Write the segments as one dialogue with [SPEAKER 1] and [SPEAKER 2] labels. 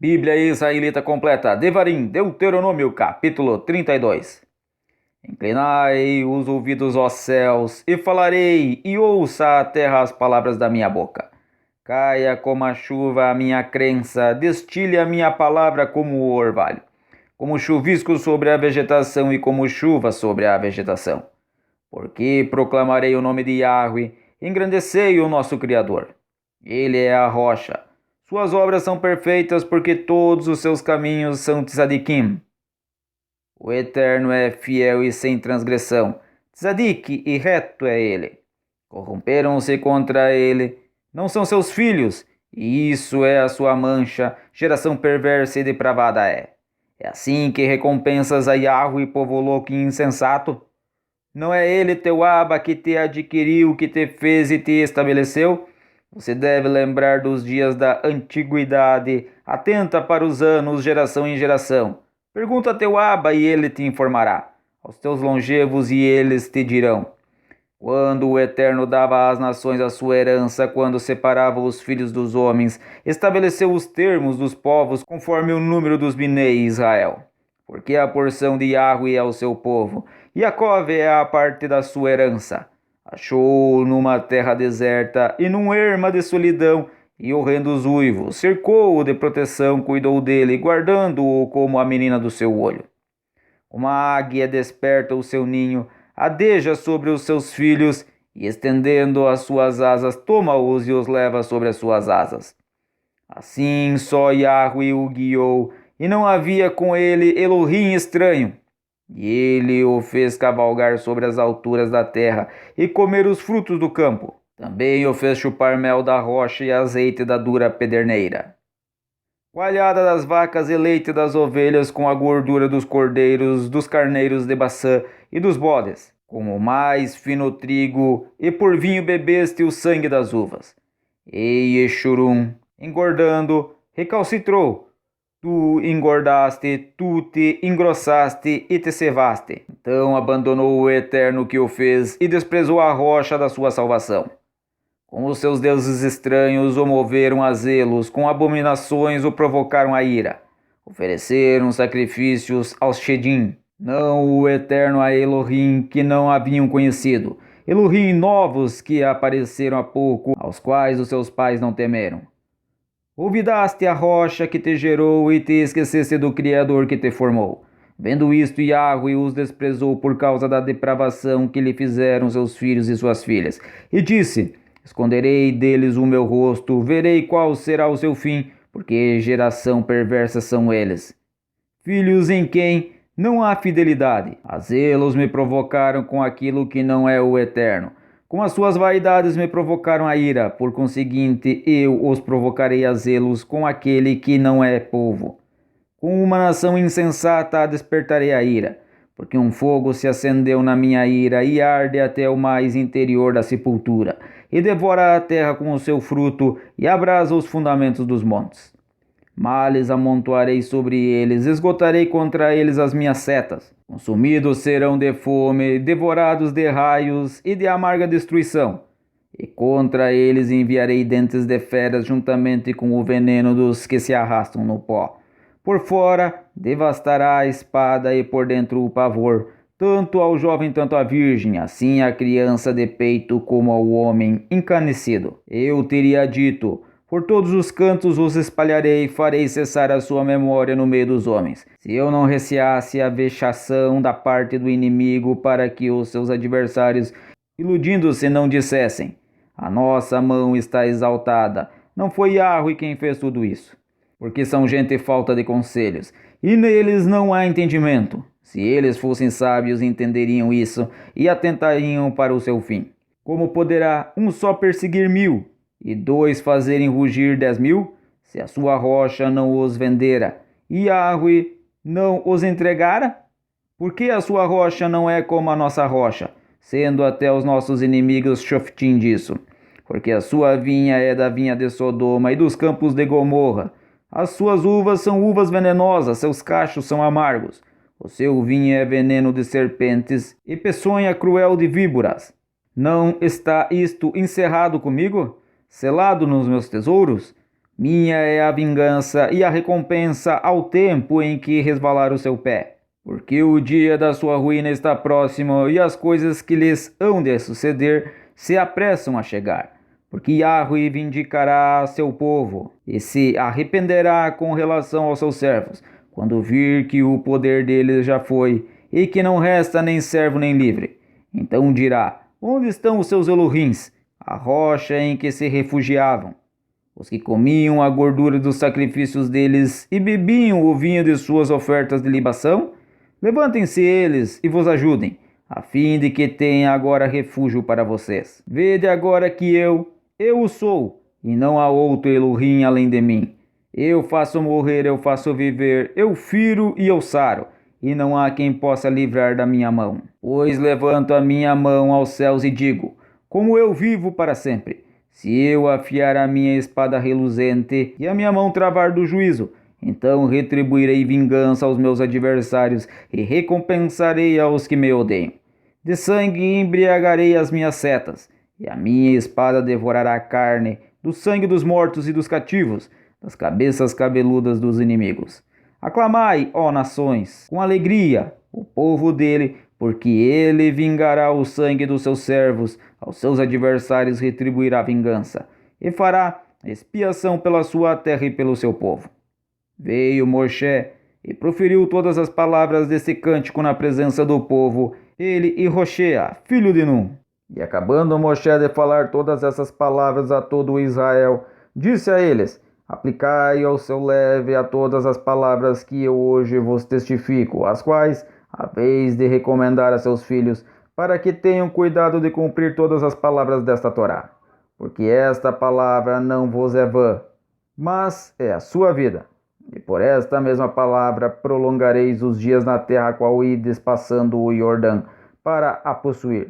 [SPEAKER 1] Bíblia Israelita Completa, Devarim, Deuteronômio, capítulo 32. Inclinai os ouvidos, ó céus, e falarei, e ouça a terra as palavras da minha boca. Caia como a chuva a minha crença, destile a minha palavra como o orvalho, como chuvisco sobre a vegetação e como chuva sobre a vegetação. Porque proclamarei o nome de Yahweh, engrandecei o nosso Criador. Ele é a rocha. Suas obras são perfeitas, porque todos os seus caminhos são tzadikim. O Eterno é fiel e sem transgressão. Tzadik e reto é ele. Corromperam-se contra ele. Não são seus filhos, e isso é a sua mancha. Geração perversa e depravada é. É assim que recompensas a Yahweh, povo louco e insensato? Não é ele teu Aba que te adquiriu, que te fez e te estabeleceu? Você deve lembrar dos dias da antiguidade, atenta para os anos, geração em geração. Pergunta a teu Aba e ele te informará, aos teus longevos e eles te dirão. Quando o Eterno dava às nações a sua herança, quando separava os filhos dos homens, estabeleceu os termos dos povos conforme o número dos Binei Israel. Porque a porção de Yahweh é o seu povo, e Jacó é a parte da sua herança. Achou-o numa terra deserta e num erma de solidão e horrendos uivos. Cercou-o de proteção, cuidou dele, guardando-o como a menina do seu olho. Uma águia desperta o seu ninho, adeja sobre os seus filhos e, estendendo as suas asas, toma-os e os leva sobre as suas asas. Assim só Yahweh o guiou, e não havia com ele Elohim estranho. E ele o fez cavalgar sobre as alturas da terra e comer os frutos do campo. Também o fez chupar mel da rocha e azeite da dura pederneira. Coalhada das vacas e leite das ovelhas, com a gordura dos cordeiros, dos carneiros de Baçã e dos bodes, com o mais fino trigo, e por vinho bebeste o sangue das uvas. E Yeshurun, engordando, recalcitrou. Tu engordaste, tu te engrossaste e te cevaste. Então abandonou o Eterno que o fez e desprezou a rocha da sua salvação. Com os seus deuses estranhos o moveram a zelos, com abominações o provocaram a ira. Ofereceram sacrifícios aos Shedim, não o Eterno a Elohim que não haviam conhecido. Elohim novos que apareceram há pouco, aos quais os seus pais não temeram. Olvidaste a rocha que te gerou e te esqueceste do Criador que te formou. Vendo isto, Yahweh os desprezou por causa da depravação que lhe fizeram seus filhos e suas filhas. E disse: esconderei deles o meu rosto, verei qual será o seu fim, porque geração perversa são eles. Filhos em quem não há fidelidade. A zelos me provocaram com aquilo que não é o Eterno. Com as suas vaidades me provocaram a ira, por conseguinte eu os provocarei a zelos com aquele que não é povo. Com uma nação insensata a despertarei a ira, porque um fogo se acendeu na minha ira e arde até o mais interior da sepultura, e devora a terra com o seu fruto e abrasa os fundamentos dos montes. Males amontoarei sobre eles, esgotarei contra eles as minhas setas. Consumidos serão de fome, devorados de raios e de amarga destruição. E contra eles enviarei dentes de feras juntamente com o veneno dos que se arrastam no pó. Por fora devastará a espada e por dentro o pavor, tanto ao jovem, tanto à virgem, assim à criança de peito como ao homem encanecido. Eu teria dito: por todos os cantos os espalharei, farei cessar a sua memória no meio dos homens. Se eu não receasse a vexação da parte do inimigo, para que os seus adversários, iludindo-se, não dissessem: a nossa mão está exaltada, não foi Yahweh quem fez tudo isso. Porque são gente falta de conselhos, e neles não há entendimento. Se eles fossem sábios, entenderiam isso e atentariam para o seu fim. Como poderá um só perseguir 1000? E 2 fazerem rugir 10.000, se a sua rocha não os vendera, e Yahweh não os entregara? Porque a sua rocha não é como a nossa rocha, sendo até os nossos inimigos shoftim disso. Porque a sua vinha é da vinha de Sodoma e dos campos de Gomorra. As suas uvas são uvas venenosas, seus cachos são amargos. O seu vinho é veneno de serpentes e peçonha cruel de víboras. Não está isto encerrado comigo? Selado nos meus tesouros? Minha é a vingança e a recompensa ao tempo em que resvalar o seu pé. Porque o dia da sua ruína está próximo e as coisas que lhes hão de suceder se apressam a chegar. Porque Yahweh vindicará a seu povo e se arrependerá com relação aos seus servos, quando vir que o poder deles já foi e que não resta nem servo nem livre. Então dirá: onde estão os seus Elohims, a rocha em que se refugiavam? Os que comiam a gordura dos sacrifícios deles e bebiam o vinho de suas ofertas de libação? Levantem-se eles e vos ajudem, a fim de que tenha agora refúgio para vocês. Vede agora que eu o sou, e não há outro Elohim além de mim. Eu faço morrer, eu faço viver, eu firo e eu saro, e não há quem possa livrar da minha mão. Pois levanto a minha mão aos céus e digo: como eu vivo para sempre, se eu afiar a minha espada reluzente e a minha mão travar do juízo, então retribuirei vingança aos meus adversários e recompensarei aos que me odeiam. De sangue embriagarei as minhas setas, e a minha espada devorará a carne, do sangue dos mortos e dos cativos, das cabeças cabeludas dos inimigos. Aclamai, ó nações, com alegria, o povo dele, porque ele vingará o sangue dos seus servos, aos seus adversários retribuirá vingança, e fará expiação pela sua terra e pelo seu povo. Veio Moshe e proferiu todas as palavras desse cântico na presença do povo, ele e Roshea, filho de Nun. E acabando Moshe de falar todas essas palavras a todo o Israel, disse a eles: aplicai ao seu leve a todas as palavras que eu hoje vos testifico, as quais haveis de recomendar a seus filhos, para que tenham cuidado de cumprir todas as palavras desta Torá. Porque esta palavra não vos é vã, mas é a sua vida. E por esta mesma palavra prolongareis os dias na terra a qual ides passando o Jordão, para a possuir.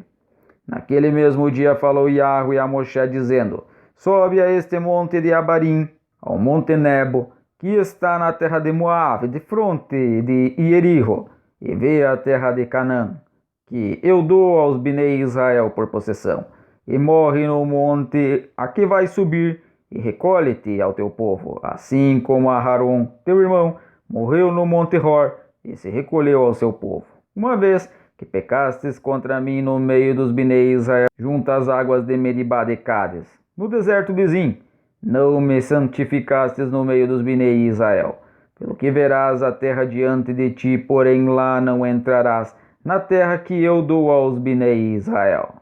[SPEAKER 1] Naquele mesmo dia falou Yahweh a Moshe, dizendo: sobe a este monte de Abarim, ao monte Nebo, que está na terra de Moabe, de fronte de Ieriho, e vê a terra de Canaã, que eu dou aos Bnei Israel por possessão, e morre no monte a que vai subir, e recolhe-te ao teu povo, assim como Aharon, teu irmão, morreu no monte Hor, e se recolheu ao seu povo. Uma vez que pecastes contra mim no meio dos Bnei Israel, junto às águas de Meribá de Cádiz, no deserto de Zim, não me santificastes no meio dos Bnei Israel. Pelo que verás a terra diante de ti, porém lá não entrarás, na terra que eu dou aos Bnei Israel.